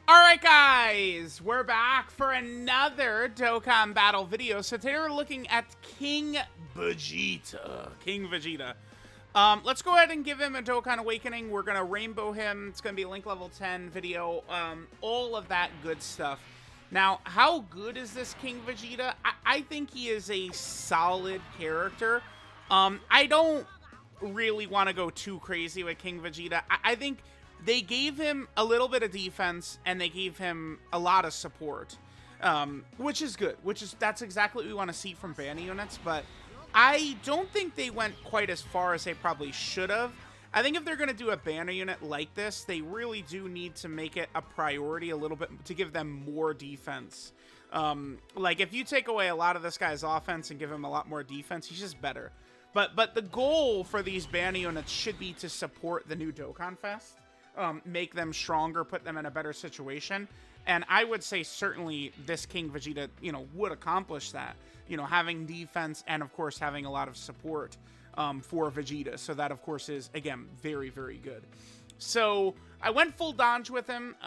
Alright guys, we're back for another Dokkan battle video. So today we're looking at King VEGETA. Let's go ahead and give him a Dokkan Awakening. We're going to rainbow him. It's going to be a Link level 10 video. All of that good stuff. Now, how good is this King VEGETA? I think he is a solid character. I don't really want to go too crazy with King VEGETA. I think they gave him a little bit of defense and they gave him a lot of support, which is good. That's exactly what we want to see from banner units. But I don't think they went quite as far as they probably should have. I think if they're going to do a banner unit like this, they really do need to make it a priority a little bit to give them more defense. Like if you take away a lot of this guy's offense and give him a lot more defense, he's just better. But the goal for these banner units should be to support the new Dokkan Fest. Make them stronger, put them in a better situation. And I would say certainly this King VEGETA, would accomplish that. Having defense and, of course, having a lot of support for VEGETA. So that, of course, is, again, very, very good. So I went full dodge with him.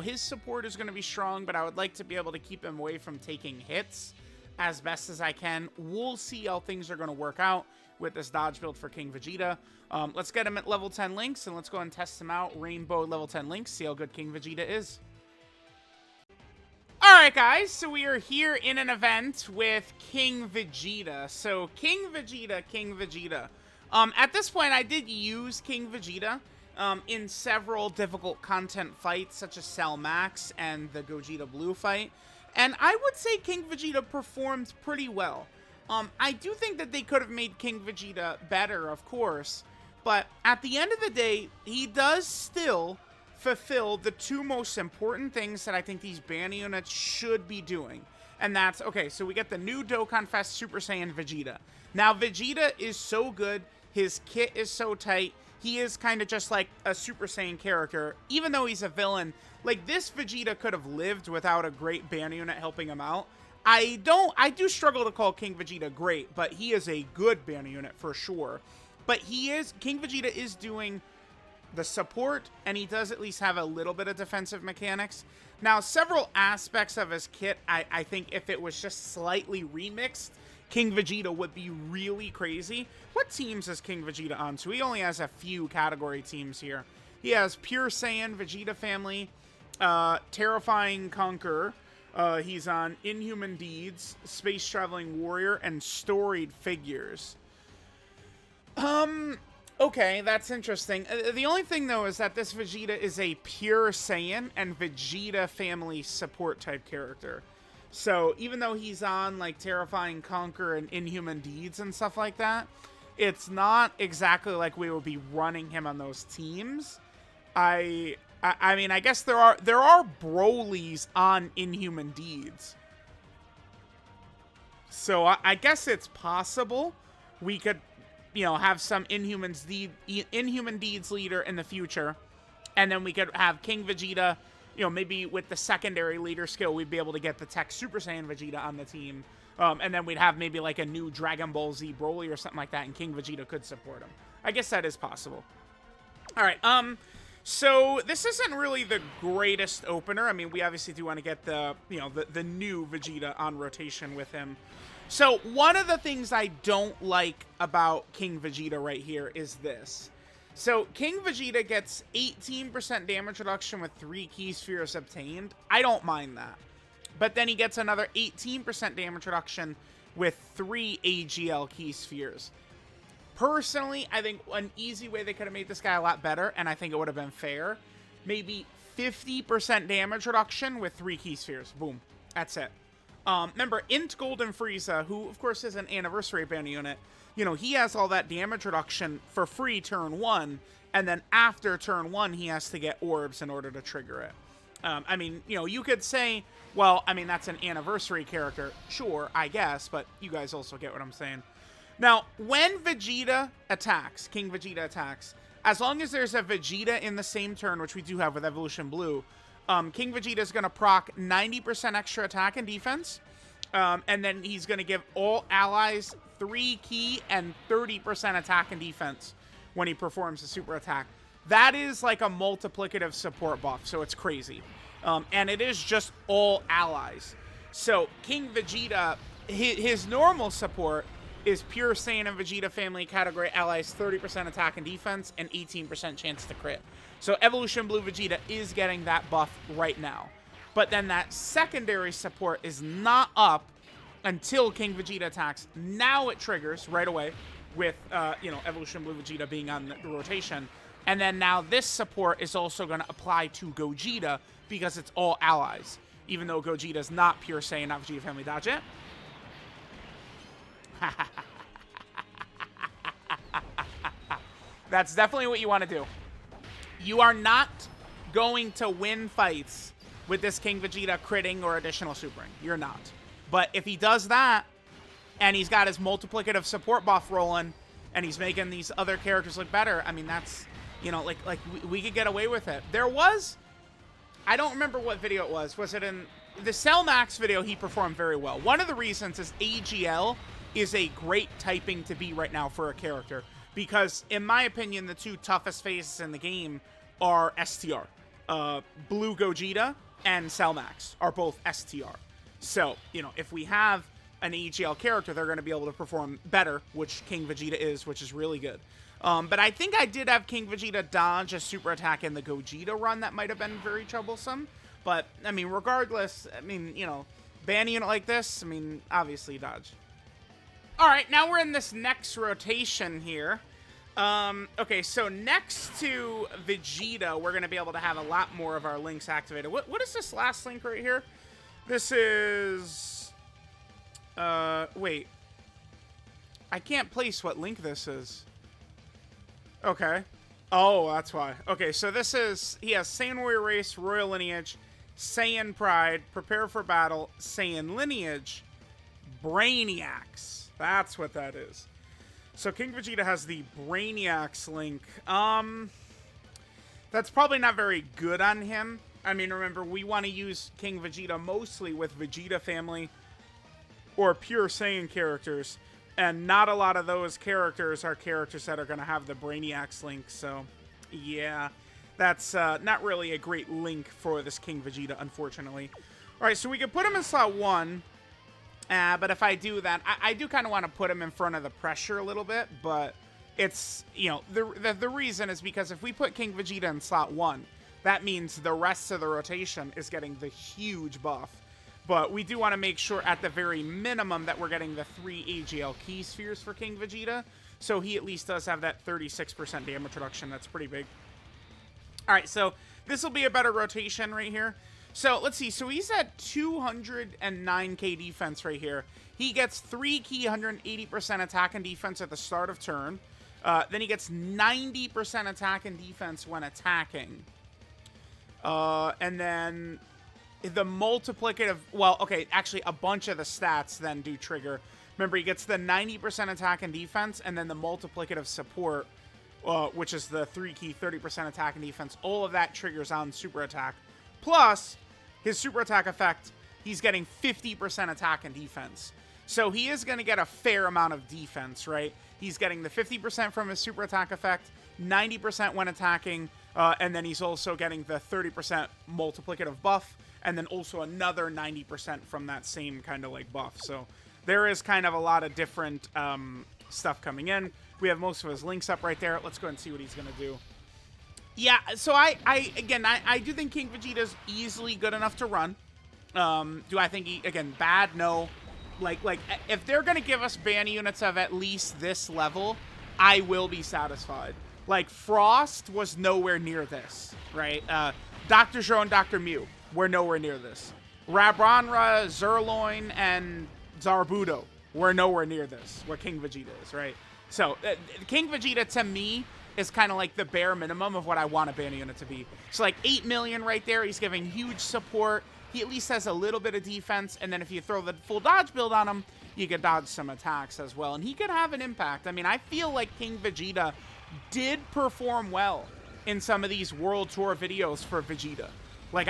His support is going to be strong, but I would like to be able to keep him away from taking hits as best as I can. We'll see how things are going to work out with this dodge build for King VEGETA. Let's get him at level 10 links, and let's go and test him out. Rainbow level 10 links, see how good King VEGETA is. Alright guys, so we are here in an event with King VEGETA. So King VEGETA. At this point, I did use King VEGETA in several difficult content fights, such as Cell Max and the Gogeta Blue fight. And I would say King VEGETA performed pretty well. I do think that they could have made King VEGETA better, of course, but at the end of the day, he does still fulfill the two most important things that I think these banner units should be doing. And that's, okay, so we get the new Dokkan Fest Super Saiyan VEGETA. Now, VEGETA is so good, his kit is so tight, he is kind of just like a Super Saiyan character, even though he's a villain. Like, this VEGETA could have lived without a great banner unit helping him out. I do struggle to call King VEGETA great, but he is a good banner unit for sure. But King VEGETA is doing the support, and he does at least have a little bit of defensive mechanics. Now, several aspects of his kit, I think if it was just slightly remixed, King VEGETA would be really crazy. What teams is King VEGETA on? So he only has a few category teams here. He has Pure Saiyan, VEGETA Family, Terrifying Conqueror. He's on Inhuman Deeds, Space Traveling Warrior, and Storied Figures. Okay, that's interesting. The only thing, though, is that this VEGETA is a Pure Saiyan and VEGETA Family support type character. So, even though he's on, like, Terrifying Conqueror and Inhuman Deeds and stuff like that, it's not exactly like we would be running him on those teams. I mean, I guess there are Brolys on Inhuman Deeds. So I guess it's possible we could, have some Inhuman Deeds leader in the future. And then we could have King VEGETA, maybe with the secondary leader skill, we'd be able to get the Tech Super Saiyan VEGETA on the team. And then we'd have maybe like a new Dragon Ball Z Broly or something like that, and King VEGETA could support him. I guess that is possible. All right, so this isn't really the greatest opener. I mean, we obviously do want to get the new VEGETA on rotation with him. So one of the things I don't like about King VEGETA right here is this. So King VEGETA gets 18% damage reduction with 3 key spheres obtained. I don't mind that. But then he gets another 18% damage reduction with 3 AGL key spheres. Personally, I think an easy way they could have made this guy a lot better, and I think it would have been fair, maybe 50% damage reduction with 3 key spheres. Boom. That's it. Remember, Int Golden Frieza, who, of course, is an anniversary banner unit, he has all that damage reduction for free turn 1, and then after turn 1, he has to get orbs in order to trigger it. I mean, you could say, well, I mean, that's an anniversary character. Sure, I guess, but you guys also get what I'm saying. Now, when VEGETA attacks, King VEGETA attacks, as long as there's a VEGETA in the same turn, which we do have with Evolution Blue, King VEGETA is going to proc 90% extra attack and defense, and then he's going to give all allies 3 key and 30% attack and defense when he performs a super attack. that is like a multiplicative support buff, so it's crazy. And it is just all allies. So King Vegeta, his normal support is pure Saiyan and Vegeta family category allies, 30% attack and defense, and 18% chance to crit. So Evolution Blue Vegeta is getting that buff right now. But then that secondary support is not up until King Vegeta attacks. Now it triggers right away with, Evolution Blue Vegeta being on the rotation. And then now this support is also going to apply to Gogeta because it's all allies. Even though Gogeta is not pure Saiyan, not Vegeta family. Dodge it. That's definitely what you want to do. You are not going to win fights with this King Vegeta critting or additional supering. You're not. But if he does that, and he's got his multiplicative support buff rolling, and he's making these other characters look better, I mean, that's, we could get away with it. There was, I don't remember what video it was. Was it in the Cell Max video? He performed very well. One of the reasons is AGL is a great typing to be right now for a character. Because, in my opinion, the two toughest faces in the game are STR. Blue Gogeta and Cell Max are both STR. So, if we have an AGL character, they're going to be able to perform better, which King Vegeta is, which is really good. But I think I did have King Vegeta dodge a super attack in the Gogeta run that might have been very troublesome. But, I mean, regardless, ban a unit like this, obviously dodge. Alright, now we're in this next rotation here. Okay, so next to Vegeta, we're going to be able to have a lot more of our links activated. What is this last link right here? This is... wait. I can't place what link this is. Okay. Oh, that's why. Okay, so this is... He has Saiyan Warrior Race, Royal Lineage, Saiyan Pride, Prepare for Battle, Saiyan Lineage, Brainiacs. That's what that is. So King Vegeta has the Brainiacs link. That's probably not very good on him. I mean, remember, we want to use King Vegeta mostly with Vegeta family or pure Saiyan characters. And not a lot of those characters are characters that are going to have the Brainiacs link. So, yeah, that's not really a great link for this King Vegeta, unfortunately. All right, so we can put him in slot 1. But if I do that, I do kind of want to put him in front of the pressure a little bit, but it's, the reason is because if we put King Vegeta in slot 1, that means the rest of the rotation is getting the huge buff. But we do want to make sure at the very minimum that we're getting the 3 AGL key spheres for King Vegeta, so he at least does have that 36% damage reduction. That's pretty big. All right, so this will be a better rotation right here. So, let's see. So, he's at 209k defense right here. He gets 3 key 180% attack and defense at the start of turn. Then he gets 90% attack and defense when attacking. And then the multiplicative... Well, okay, actually, a bunch of the stats then do trigger. Remember, he gets the 90% attack and defense, and then the multiplicative support, which is the 3 key 30% attack and defense. All of that triggers on super attack. Plus... his super attack effect, he's getting 50% attack and defense. So he is going to get a fair amount of defense, right? He's getting the 50% from his super attack effect, 90% when attacking, and then he's also getting the 30% multiplicative buff, and then also another 90% from that same kind of like buff. So there is kind of a lot of different stuff coming in. We have most of his links up right there. Let's go and see what he's going to do. Yeah, so I do think King Vegeta is easily good enough to run. Do I think he, again, bad? No. Like, if they're going to give us ban units of at least this level, I will be satisfied. Like, Frost was nowhere near this, right? Dr. Zhou and Dr. Mew were nowhere near this. Rabranra, Zerloin, and Zarbuto were nowhere near this, what King Vegeta is, right? So, King Vegeta, to me, is kind of like the bare minimum of what I want a ban unit to be. So like 8 million right there. He's giving huge support. He at least has a little bit of defense. And then if you throw the full dodge build on him, you can dodge some attacks as well. And he could have an impact. I mean, I feel like King Vegeta did perform well in some of these World Tour videos for Vegeta. Like,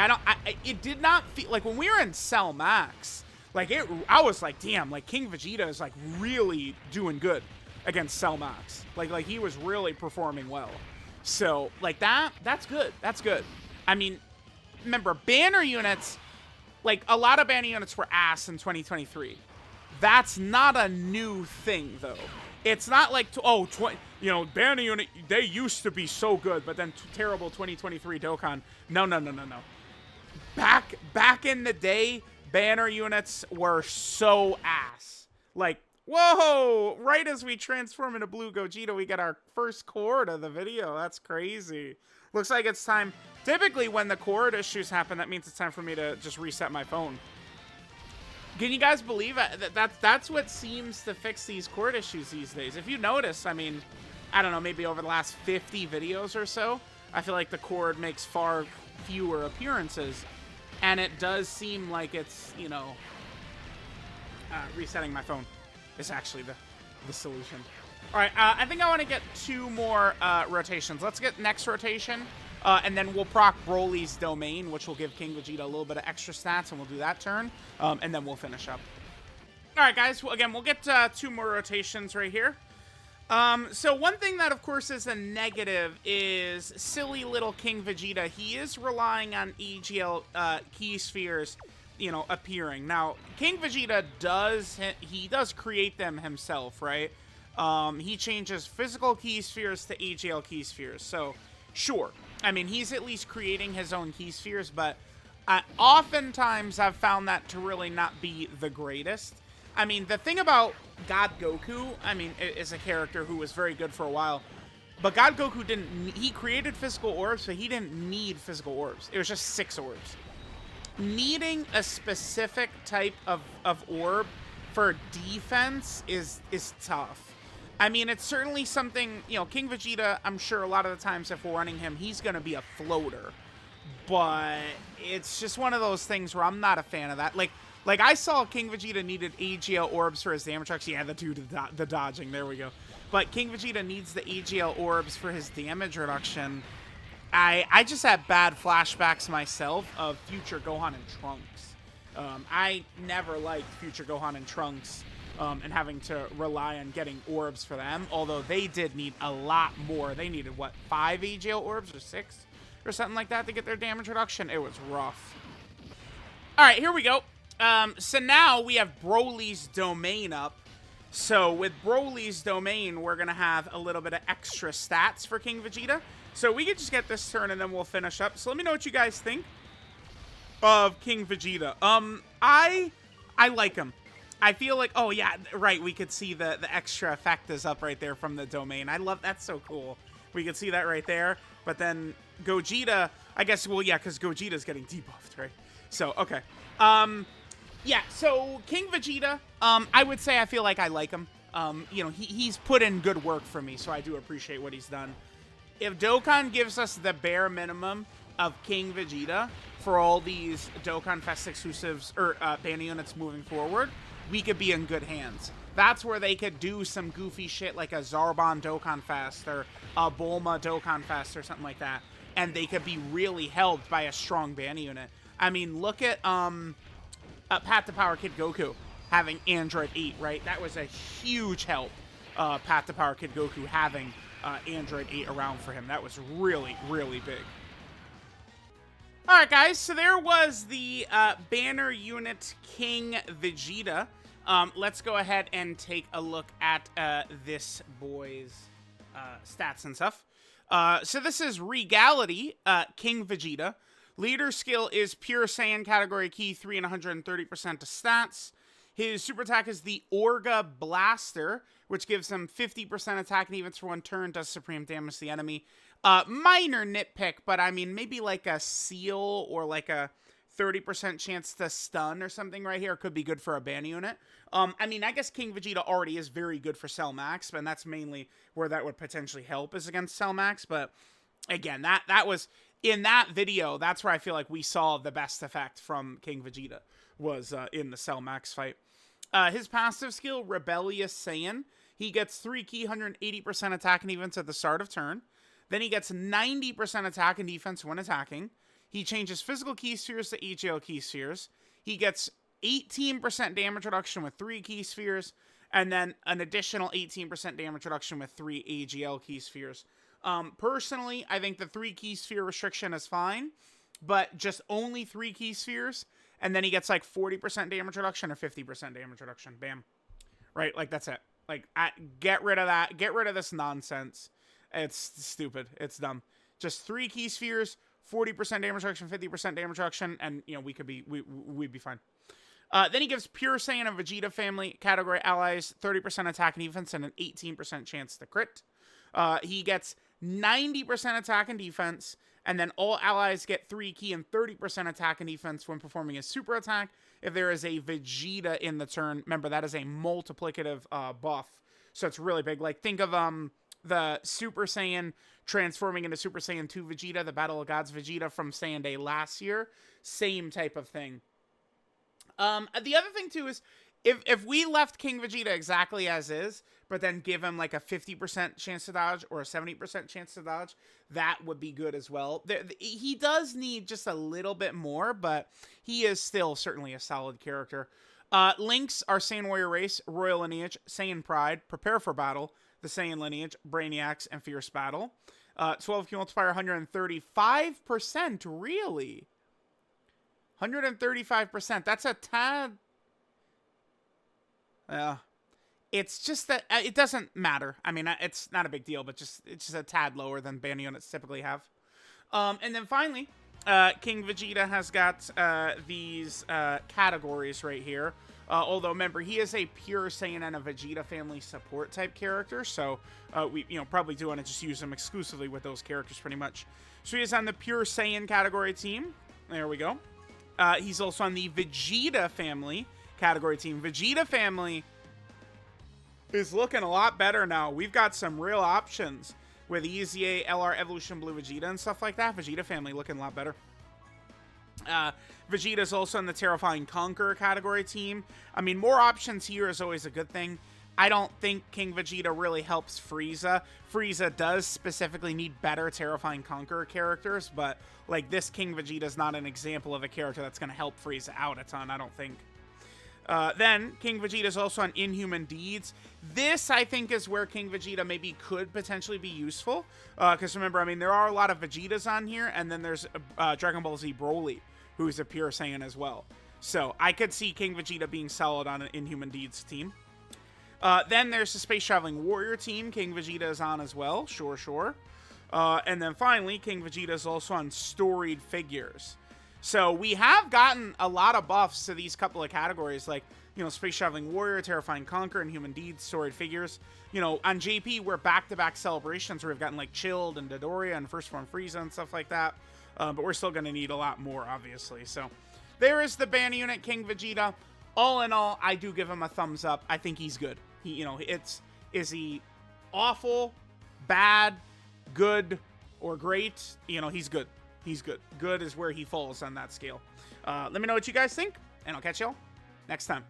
it did not feel like when we were in Cell Max, like I was like, damn, like King Vegeta is like really doing good against Cell Max. Like he was really performing well. So, like, that's good. That's good. I mean, remember, banner units, like, a lot of banner units were ass in 2023. That's not a new thing, though. It's not like, banner unit, they used to be so good, but then terrible 2023 Dokkan. No. Back in the day, banner units were so ass. Like, whoa, right as we transform into Blue Gogeta, we get our first chord of the video. That's crazy. Looks like it's time. Typically, when the chord issues happen, that means it's time for me to just reset my phone. Can you guys believe it? That's what seems to fix these chord issues these days. If you notice, I mean, I don't know, maybe over the last 50 videos or so, I feel like the chord makes far fewer appearances. And it does seem like it's, resetting my phone is actually the solution. All right, I think I want to get 2 more rotations. Let's get next rotation. And then we'll proc Broly's Domain, which will give King Vegeta a little bit of extra stats, and we'll do that turn. And then we'll finish up. All right, guys. Well, again, we'll get 2 more rotations right here. So one thing that, of course, is a negative is silly little King Vegeta. He is relying on AGL key spheres, appearing. Now, King Vegeta does create them himself, right? He changes physical key spheres to AGL key spheres. So, sure. I mean, he's at least creating his own key spheres, but oftentimes I've found that to really not be the greatest. I mean, the thing about God Goku, I mean, is a character who was very good for a while, but God Goku he created physical orbs, but he didn't need physical orbs. It was just 6 orbs. Needing a specific type of orb for defense is tough. I mean, it's certainly something, King Vegeta, I'm sure a lot of the times if we're running him, he's going to be a floater. But it's just one of those things where I'm not a fan of that. Like I saw King Vegeta needed AGL orbs for his damage reduction. Yeah, the dodging, there we go. But King Vegeta needs the AGL orbs for his damage reduction. I just had bad flashbacks myself of future Gohan and Trunks. I never liked future Gohan and Trunks. And having to rely on getting orbs for them, although they did need a lot more. They needed, 5 AGL orbs or 6 or something like that to get their damage reduction? It was rough. All right, here we go. So now we have Broly's Domain up. So with Broly's Domain, we're going to have a little bit of extra stats for King Vegeta. So we could just get this turn and then we'll finish up. So let me know what you guys think of King Vegeta. I like him. I feel like, oh yeah, right, we could see the extra effect is up right there from the Domain. I love, that's so cool. We could see that right there. But then Gogeta, I guess, well, yeah, because Gogeta's getting debuffed, right? So, okay. Yeah, so King Vegeta, I would say I feel like I like him. He's put in good work for me, so I do appreciate what he's done. If Dokkan gives us the bare minimum of King Vegeta for all these Dokkan Fest exclusives or banner units moving forward, we could be in good hands. That's where they could do some goofy shit like a Zarbon Dokkan Fest or a Bulma Dokkan Fest or something like that. And they could be really helped by a strong banner unit. I mean, look at Path to Power Kid Goku having Android 8, right? That was a huge help, Path to Power Kid Goku having Android 8 around for him. That was really, really big. Alright guys, so there was the banner unit King Vegeta. Let's go ahead and take a look at this boy's stats and stuff. So this is Regality, King Vegeta. Leader skill is Pure Saiyan category key 3 and 130% to stats. His super attack is the Orga Blaster, which gives him 50% attack and defense for 1 turn, does supreme damage to the enemy. Minor nitpick, but I mean, maybe like a seal or like a 30% chance to stun or something right here could be good for a banner unit. I mean, I guess King Vegeta already is very good for Cell Max, and that's mainly where that would potentially help is against Cell Max. But again, that was in that video. That's where I feel like we saw the best effect from King Vegeta was in the Cell Max fight. His passive skill, Rebellious Saiyan. He gets 3 key, 180% attack and defense at the start of turn. Then he gets 90% attack and defense when attacking. He changes physical key spheres to AGL key spheres. He gets 18% damage reduction with 3 key spheres, and then an additional 18% damage reduction with 3 AGL key spheres. Personally, I think the 3 key sphere restriction is fine, but just only 3 key spheres, and then he gets like 40% damage reduction or 50% damage reduction. Bam. Right? Like, that's it. Like, get rid of that. Get rid of this nonsense. It's stupid. It's dumb. Just 3 key spheres, 40% damage reduction, 50% damage reduction, and, you know, we'd be fine. Then he gives Pure Saiyan and Vegeta family category allies 30% attack and defense and an 18% chance to crit. He gets 90% attack and defense, and then all allies get 3 key and 30% attack and defense when performing a super attack. If there is a Vegeta in the turn, remember, that is a multiplicative buff, so it's really big. Like, think of the Super Saiyan transforming into Super Saiyan 2 Vegeta, the Battle of Gods Vegeta from Saiyan Day last year. Same type of thing. The other thing, too, is if we left King Vegeta exactly as is, but then give him like a 50% chance to dodge or a 70% chance to dodge, that would be good as well. He does need just a little bit more, but he is still certainly a solid character. Links are Saiyan Warrior Race, Royal Lineage, Saiyan Pride, Prepare for Battle, the Saiyan Lineage, Brainiacs, and Fierce Battle. 12 key multiplier, 135%, really? 135%. That's a tad. It's just that it doesn't matter. I mean, it's not a big deal, but it's just a tad lower than band units typically have. And then finally, King Vegeta has got these categories right here. Although remember, he is a pure Saiyan and a Vegeta family support type character, so we probably do want to just use him exclusively with those characters pretty much. So he is on the pure Saiyan category team. There we go. He's also on the Vegeta family category team. Vegeta family is looking a lot better now. We've got some real options with EZA, LR, Evolution Blue Vegeta, and stuff like that. Vegeta family looking a lot better. Vegeta's also in the Terrifying Conqueror category team. I mean, more options here is always a good thing. I don't think King Vegeta really helps Frieza. Frieza does specifically need better Terrifying Conqueror characters, but like this King Vegeta is not an example of a character that's going to help Frieza out a ton, I don't think. Then King Vegeta is also on Inhuman Deeds. This, I think, is where King Vegeta maybe could potentially be useful. Because remember, I mean, there are a lot of Vegetas on here, and then there's Dragon Ball Z Broly, who's a pure Saiyan as well. So I could see King Vegeta being solid on an Inhuman Deeds team. Then there's the Space Traveling Warrior team. King Vegeta is on as well. Sure. And then finally, King Vegeta is also on Storied Figures. So we have gotten a lot of buffs to these couple of categories, like, Space Traveling Warrior, Terrifying Conqueror, and Human Deeds, Storied Figures. On JP, we're back-to-back celebrations where we've gotten, like, Chilled and Dodoria and First Form Frieza and stuff like that. But we're still going to need a lot more, obviously. So there is the band unit, King Vegeta. All in all, I do give him a thumbs up. I think he's good. Is he awful, bad, good, or great? He's good. He's good. Good is where he falls on that scale. Let me know what you guys think, and I'll catch y'all next time.